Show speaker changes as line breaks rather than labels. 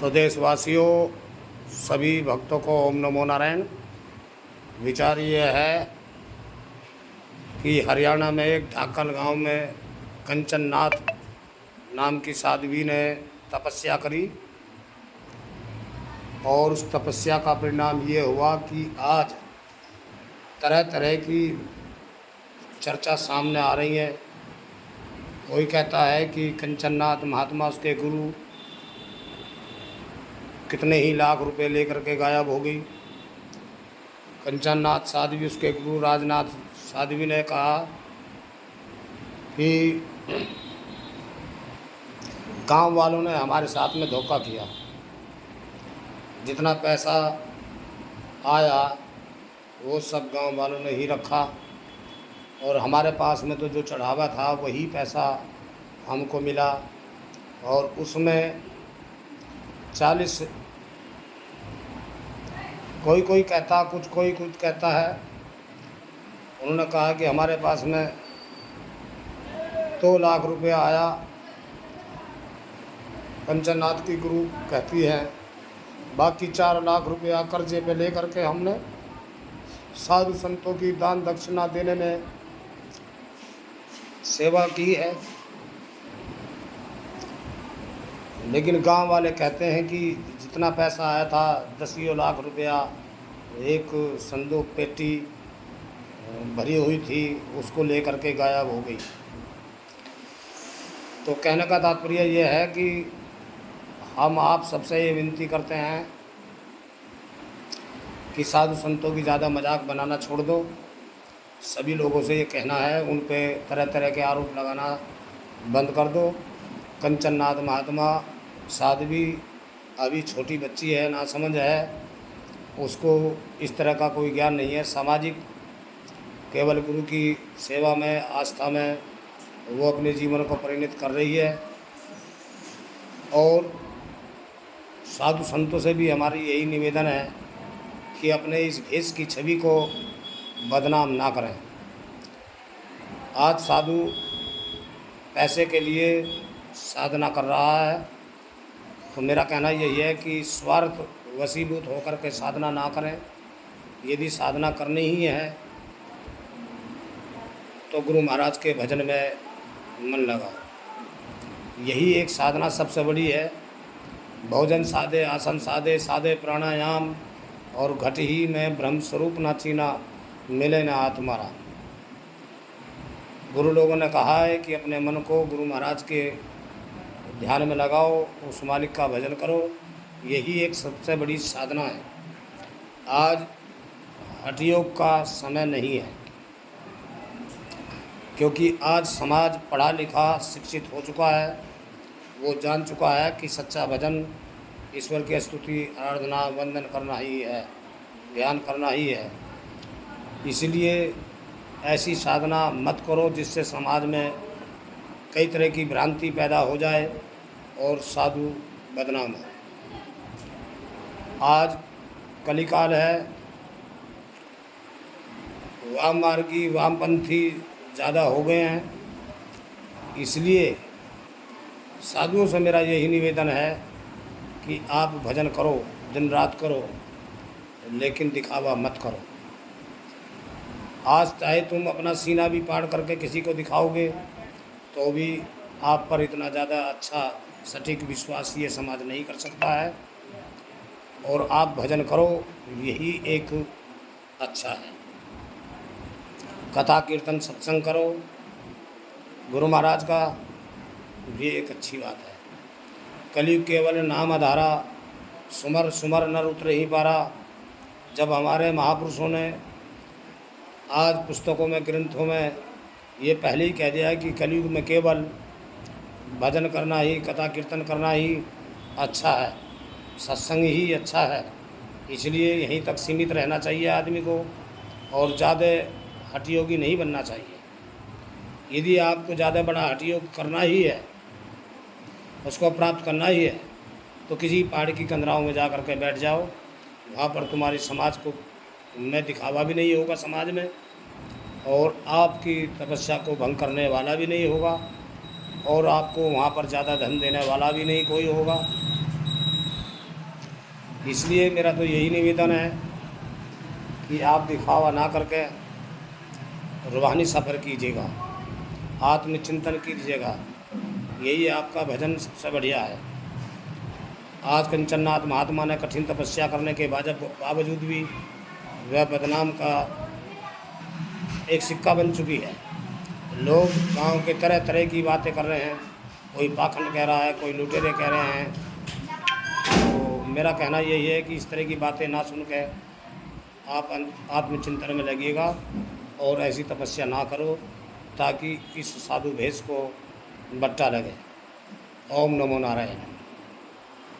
तो देशवासियों, सभी भक्तों को ओम नमो नारायण। विचार ये है कि हरियाणा में एक ढाकल गांव में कंचन नाथ नाम की साध्वी ने तपस्या करी और उस तपस्या का परिणाम ये हुआ कि आज तरह तरह की चर्चा सामने आ रही है। कोई कहता है कि कंचन नाथ महात्मा, उसके गुरु कितने ही लाख रुपए लेकर के गायब हो गई। कंचन नाथ साध्वी, उसके गुरु राजनाथ साध्वी ने कहा कि गांव वालों ने हमारे साथ में धोखा किया, जितना पैसा आया वो सब गांव वालों ने ही रखा और हमारे पास में तो जो चढ़ावा था वही पैसा हमको मिला और उसमें 40, कोई कहता कुछ, कोई कुछ कहता है। उन्होंने कहा कि हमारे पास में 2 लाख रुपया आया। कंचन नाथ की गुरु कहती है बाकी 4 लाख रुपया कर्जे पे लेकर के हमने साधु संतों की दान दक्षिणा देने में सेवा की है। लेकिन गांव वाले कहते हैं कि जितना पैसा आया था 10 लाख रुपया, एक संदूक पेटी भरी हुई थी, उसको लेकर के गायब हो गई। तो कहने का तात्पर्य यह है कि हम आप सबसे ये विनती करते हैं कि साधु संतों की ज़्यादा मजाक बनाना छोड़ दो। सभी लोगों से ये कहना है, उन पे तरह तरह के आरोप लगाना बंद कर दो। कंचन नाथ महात्मा साध्वी अभी छोटी बच्ची है, नासमझ है, उसको इस तरह का कोई ज्ञान नहीं है। सामाजिक केवल गुरु की सेवा में, आस्था में वो अपने जीवन को परिणत कर रही है। और साधु संतों से भी हमारी यही निवेदन है कि अपने इस भेष की छवि को बदनाम ना करें। आज साधु पैसे के लिए साधना कर रहा है, तो मेरा कहना यही है कि स्वार्थ वशीभूत होकर के साधना ना करें। यदि साधना करनी ही है तो गुरु महाराज के भजन में मन लगाओ। यही एक साधना सबसे बड़ी है। भोजन साधे, आसन साधे, साधे प्राणायाम, और घट ही में ब्रह्म स्वरूप ना चीना, मिले ना आत्माराम। गुरु लोगों ने कहा है कि अपने मन को गुरु महाराज के ध्यान में लगाओ, उस मालिक का भजन करो। यही एक सबसे बड़ी साधना है। आज हठ योग का समय नहीं है, क्योंकि आज समाज पढ़ा लिखा शिक्षित हो चुका है। वो जान चुका है कि सच्चा भजन ईश्वर की स्तुति, आराधना, वंदन करना ही है, ध्यान करना ही है। इसलिए ऐसी साधना मत करो जिससे समाज में कई तरह की भ्रांति पैदा हो जाए और साधु बदनाम हो। आज कलिकाल है, वाम मार्गी, वामपंथी ज़्यादा हो गए हैं। इसलिए साधुओं से मेरा यही निवेदन है कि आप भजन करो, दिन रात करो, लेकिन दिखावा मत करो। आज चाहे तुम अपना सीना भी पाड़ करके किसी को दिखाओगे तो भी आप पर इतना ज़्यादा अच्छा सटीक विश्वास ये समाज नहीं कर सकता है। और आप भजन करो, यही एक अच्छा है। कथा कीर्तन सत्संग करो, गुरु महाराज का भी एक अच्छी बात है। कलयुग केवल नाम आधारा, सुमर सुमर नर उतर ही पारा। जब हमारे महापुरुषों ने आज पुस्तकों में, ग्रंथों में ये पहले ही कह दिया है कि कलयुग में केवल भजन करना ही, कथा कीर्तन करना ही अच्छा है, सत्संग ही अच्छा है। इसलिए यहीं तक सीमित रहना चाहिए आदमी को और ज़्यादा हठयोगी नहीं बनना चाहिए। यदि आपको ज़्यादा बड़ा हठयोग करना ही है, उसको प्राप्त करना ही है, तो किसी पहाड़ की कंदराओं में जा कर के बैठ जाओ। वहाँ पर तुम्हारी समाज को में दिखावा भी नहीं होगा समाज में, और आपकी तपस्या को भंग करने वाला भी नहीं होगा, और आपको वहाँ पर ज़्यादा धन देने वाला भी नहीं कोई होगा। इसलिए मेरा तो यही निवेदन है कि आप दिखावा ना करके रूहानी सफ़र कीजिएगा, आत्मचिंतन कीजिएगा। यही आपका भजन सबसे बढ़िया है। आज कंचननाथ महात्मा ने कठिन तपस्या करने के बावजूद भी वह बदनाम का एक सिक्का बन चुकी है। लोग गांव के तरह तरह की बातें कर रहे हैं, कोई पाखंड कह रहा है, कोई लुटेरे कह रहे हैं। तो मेरा कहना यही है कि इस तरह की बातें ना सुन के आप आत्मचिंतन में लगिएगा और ऐसी तपस्या ना करो ताकि इस साधु भेष को बट्टा लगे। ओम नमो नारायण।